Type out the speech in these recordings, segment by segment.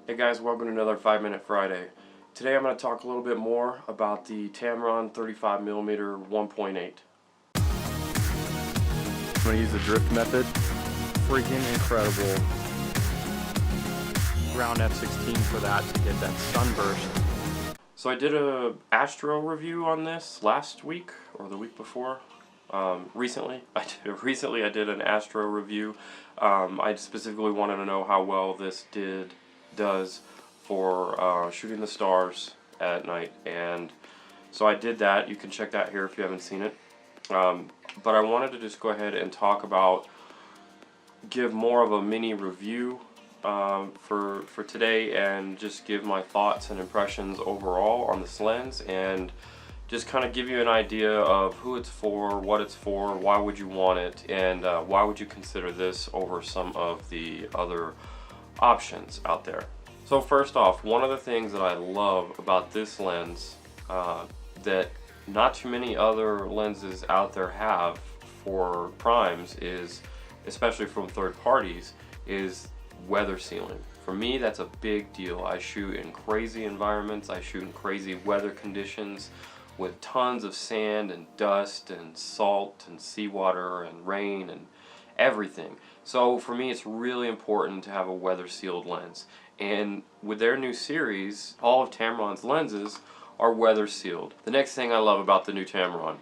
Hey guys, welcome to another 5-Minute Friday. Today I'm going to talk a little bit more about the Tamron 35mm 1.8. I'm going to use the drift method. Freaking incredible. Round F16 for that to get that sunburst. So I did a Astro review on this last week or the week before. Recently I did an Astro review. I specifically wanted to know how well this does for shooting the stars at night, and so I did that. You can check that here if you haven't seen it. But I wanted to just go ahead and give more of a mini review for today, and just give my thoughts and impressions overall on this lens, and just kind of give you an idea of who it's for, what it's for, why would you want it, and why would you consider this over some of the other options out there. So first off, one of the things that I love about this lens that not too many other lenses out there have for primes is, especially from third parties, is weather sealing. For me, that's a big deal. I shoot in crazy environments, I shoot in crazy weather conditions with tons of sand and dust and salt and seawater and rain and everything. So for me, it's really important to have a weather sealed lens. And with their new series, all of Tamron's lenses are weather sealed. The next thing I love about the new Tamron,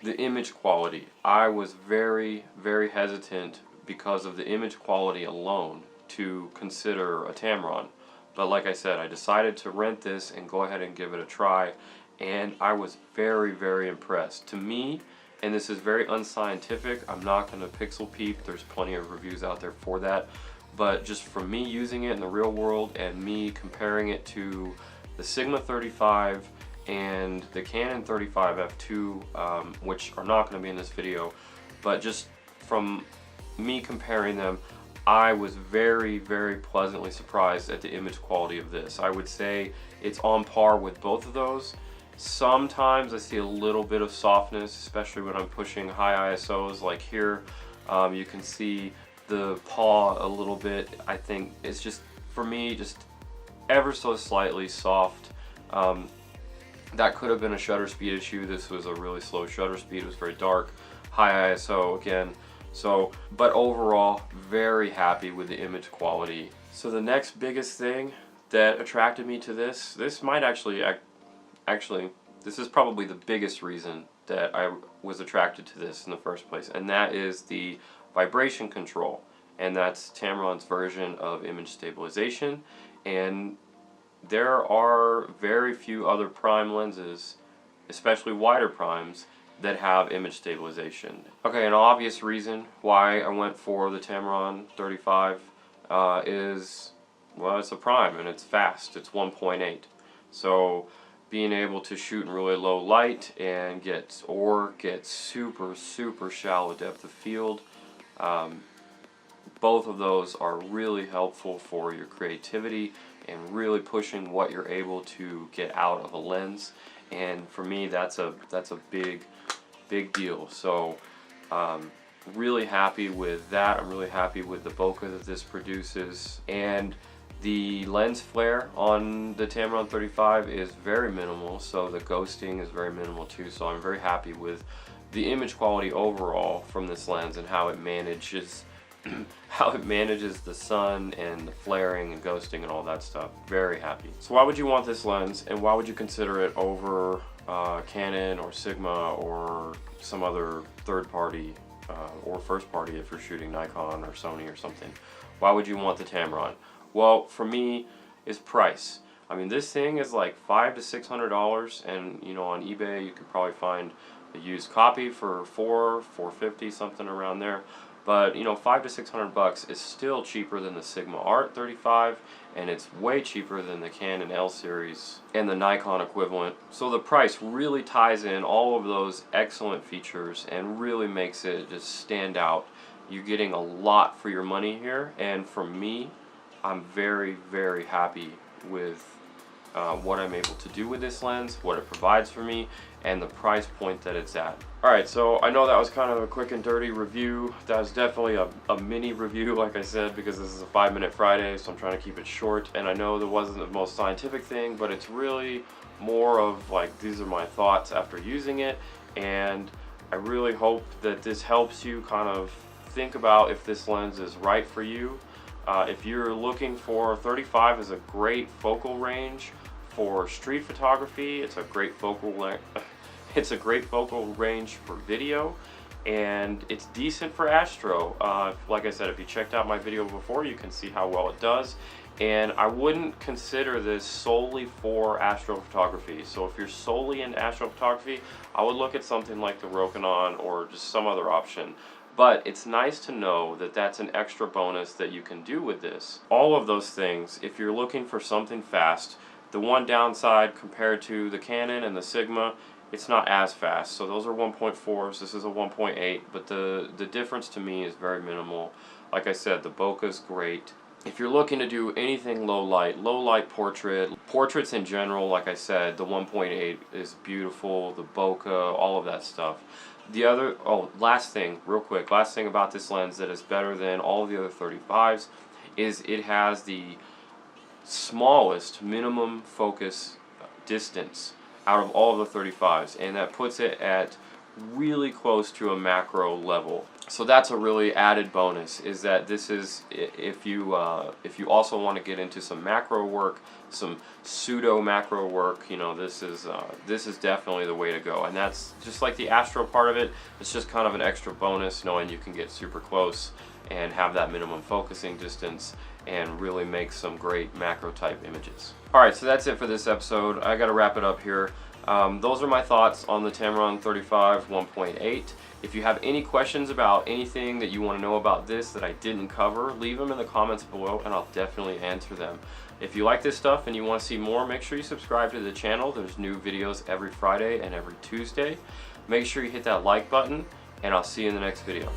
the image quality. I was very, very hesitant because of the image quality alone to consider a Tamron. But like I said, I decided to rent this and go ahead and give it a try, and I was very, very impressed. To me, and this is very unscientific, I'm not going to pixel peep, there's plenty of reviews out there for that, but just from me using it in the real world and me comparing it to the Sigma 35 and the Canon 35 f2, which are not going to be in this video, but just from me comparing them, I was very, very pleasantly surprised at the image quality of this. I would say it's on par with both of those. Sometimes I see a little bit of softness, especially when I'm pushing high ISOs like here. You can see the paw a little bit. I think it's just, for me, just ever so slightly soft. That could have been a shutter speed issue. This was a really slow shutter speed. It was very dark, high ISO again. So, but overall, very happy with the image quality. So the next biggest thing that attracted me to this might actually, this is probably the biggest reason that I was attracted to this in the first place, and that is the vibration control. And that's Tamron's version of image stabilization, and there are very few other prime lenses, especially wider primes, that have image stabilization. Okay, an obvious reason why I went for the Tamron 35 is, well, it's a prime and it's fast. It's 1.8. So being able to shoot in really low light and get super, super shallow depth of field, both of those are really helpful for your creativity and really pushing what you're able to get out of a lens. And for me, that's a big deal. So really happy with that. I'm really happy with the bokeh that this produces, and the lens flare on the Tamron 35 is very minimal, so the ghosting is very minimal too. So I'm very happy with the image quality overall from this lens and how it manages the sun and the flaring and ghosting and all that stuff. Very happy. So why would you want this lens, and why would you consider it over Canon or Sigma or some other third party or first party if you're shooting Nikon or Sony or something? Why would you want the Tamron? Well, for me, is price. I mean, this thing is like $500 to $600, and you know, on eBay you could probably find a used copy for $450, something around there. But you know, $500 to $600 is still cheaper than the Sigma Art 35, and it's way cheaper than the Canon L series and the Nikon equivalent. So the price really ties in all of those excellent features and really makes it just stand out. You're getting a lot for your money here, and for me, I'm very, very happy with what I'm able to do with this lens, what it provides for me, and the price point that it's at. Alright, so I know that was kind of a quick and dirty review. That was definitely a mini review, like I said, because this is a 5-minute Friday, so I'm trying to keep it short. And I know that wasn't the most scientific thing, but it's really more of like, these are my thoughts after using it. And I really hope that this helps you kind of think about if this lens is right for you. If you're looking for 35 is a great focal range for street photography. It's a great focal range for video, and it's decent for astro. Like I said, if you checked out my video before, you can see how well it does. And I wouldn't consider this solely for astrophotography. So if you're solely in astrophotography, I would look at something like the Rokinon or just some other option. But it's nice to know that that's an extra bonus that you can do with this. All of those things, if you're looking for something fast, the one downside compared to the Canon and the Sigma, it's not as fast. So those are 1.4s, this is a 1.8, but the difference to me is very minimal. Like I said, the bokeh's great. If you're looking to do anything low light portraits in general, like I said, the 1.8 is beautiful, the bokeh, all of that stuff. The other, last thing, real quick, last thing about this lens that is better than all of the other 35s is it has the smallest minimum focus distance out of all of the 35s, and that puts it at really close to a macro level. So that's a really added bonus, is that this is, if you also want to get into some macro work, some pseudo macro work, you know, this is definitely the way to go. And that's just like the astro part of it. It's just kind of an extra bonus knowing you can get super close and have that minimum focusing distance and really make some great macro type images. Alright, so that's it for this episode. I gotta wrap it up here. Those are my thoughts on the Tamron 35 1.8. If you have any questions about anything that you want to know about this that I didn't cover, leave them in the comments below and I'll definitely answer them. If you like this stuff and you want to see more, make sure you subscribe to the channel. There's new videos every Friday and every Tuesday. Make sure you hit that like button, and I'll see you in the next video.